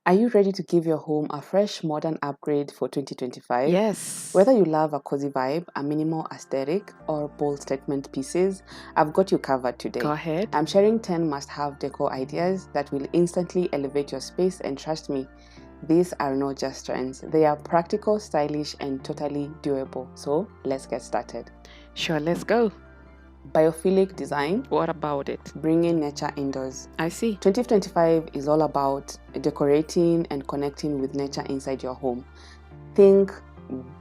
Are you ready to give your home a fresh modern upgrade for 2025? Yes. Whether you love a cozy vibe, a minimal aesthetic, or bold statement pieces, I've got you covered today. Go ahead. I'm sharing 10 must-have decor ideas that will instantly elevate your space, and trust me, these are not just trends. They are practical, stylish, and totally doable. So let's get started. Sure, let's go. Biophilic design. What about it? Bringing nature indoors. I see. 2025 is all about decorating and connecting with nature inside your home. Think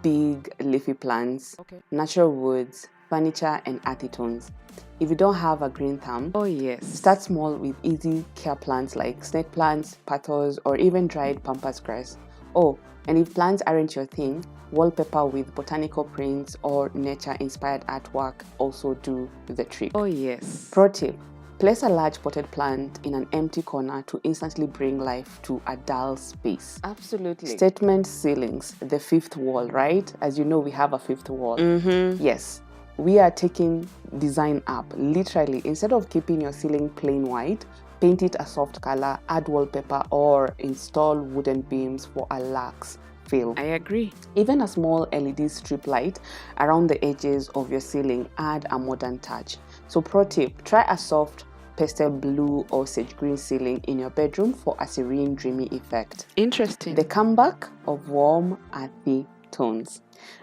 big leafy plants, natural woods, furniture, and earthy tones. If you don't have a green thumb, Oh yes, start small with easy care plants like snake plants, pothos, or even dried pampas grass. Oh, and if plants aren't your thing, wallpaper with botanical prints or nature-inspired artwork also do the trick. Oh yes. Pro tip: place a large potted plant in an empty corner to instantly bring life to a dull space. Absolutely. Statement ceilings, the fifth wall, right? As you know, we have a fifth wall. Yes, we are taking design up. Literally, instead of keeping your ceiling plain white, paint it a soft color, add wallpaper, or install wooden beams for a luxe feel. I agree. Even a small LED strip light around the edges of your ceiling add a modern touch. So pro tip, try a soft pastel blue or sage green ceiling in your bedroom for a serene, dreamy effect. Interesting. The comeback of warm, earthy tones.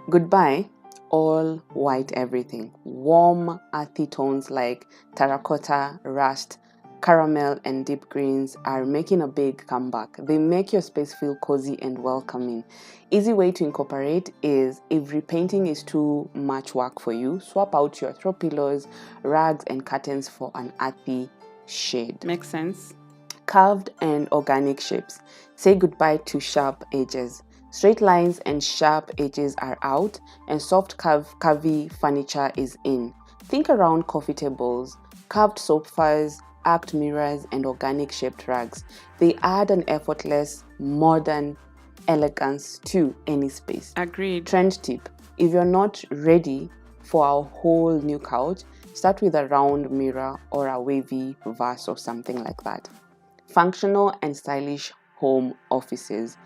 Goodbye all white everything. Warm, earthy tones like terracotta, rust, caramel, and deep greens are making a big comeback. They make your space feel cozy and welcoming. Easy way to incorporate is, if repainting is too much work for you, swap out your throw pillows, rugs, and curtains for an earthy shade. Makes sense. Curved and organic shapes. Say goodbye to sharp edges. Straight lines and sharp edges are out, and soft curvy furniture is in. Think around coffee tables, curved sofas, arched mirrors, and organic shaped rugs. They add an effortless, modern elegance to any space. Agreed. Trend tip: if you're not ready for a whole new couch, start with a round mirror or a wavy vase or something like that. Functional and stylish home offices.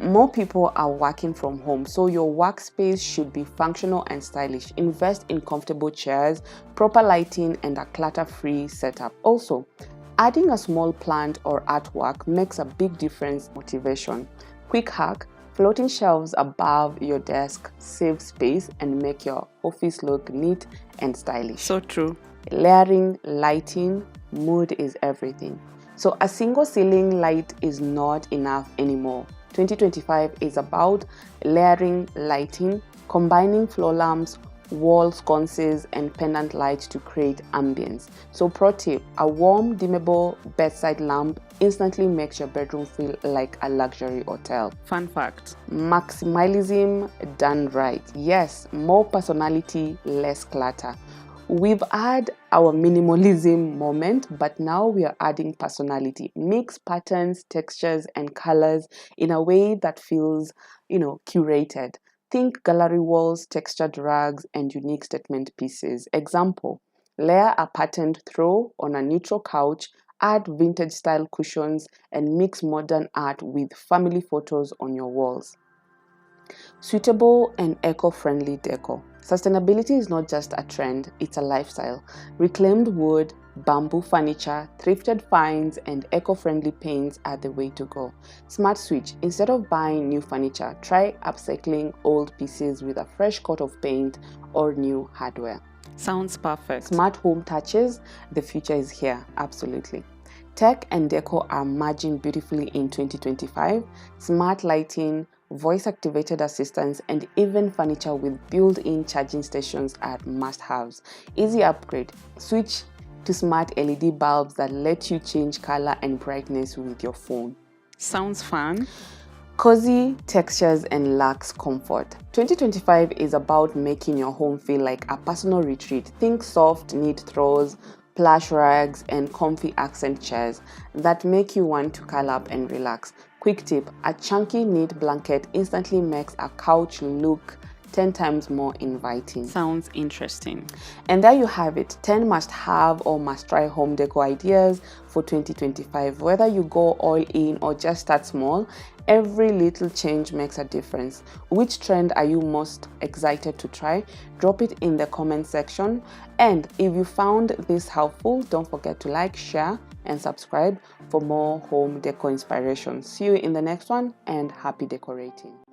More people are working from home, so your workspace should be functional and stylish. Invest in comfortable chairs, proper lighting, and a clutter-free setup. Also, adding a small plant or artwork makes a big difference. Motivation. Quick hack: floating shelves above your desk save space and make your office look neat and stylish. So true. Layering lighting. Mood is everything. So a single ceiling light is not enough anymore. 2025 is about layering lighting, combining floor lamps, wall sconces, and pendant lights to create ambience. So pro tip: a warm, dimmable bedside lamp instantly makes your bedroom feel like a luxury hotel. Fun fact. Maximalism done right. Yes, more personality, less clutter. We've had our minimalism moment, but now we are adding personality. Mix patterns, textures, and colors in a way that feels, curated. Think gallery walls, textured rugs, and unique statement pieces. Example: layer a patterned throw on a neutral couch, add vintage style cushions, and mix modern art with family photos on your walls. Suitable and eco-friendly decor. Sustainability is not just a trend, it's a lifestyle. Reclaimed wood, bamboo furniture, thrifted finds, and eco-friendly paints are the way to go. Smart switch: instead of buying new furniture, try upcycling old pieces with a fresh coat of paint or new hardware. Sounds perfect. Smart home touches: the future is here, absolutely. Tech and decor are merging beautifully in 2025. Smart lighting, voice-activated assistants, and even furniture with built-in charging stations are must-haves. Easy upgrade: switch to smart LED bulbs that let you change color and brightness with your phone. Sounds fun. Cozy textures and luxe comfort. 2025 is about making your home feel like a personal retreat. Think soft knit throws, plush rugs, and comfy accent chairs that make you want to curl up and relax. Quick tip: a chunky knit blanket instantly makes a couch look 10 times more inviting. Sounds interesting. And there you have it, 10 must have or must try home decor ideas for 2025. Whether you go all in or just start small, every little change makes a difference. Which trend are you most excited to try? Drop it in the comment section. And if you found this helpful, don't forget to like, share, and subscribe for more home decor inspiration. See you in the next one, and happy decorating.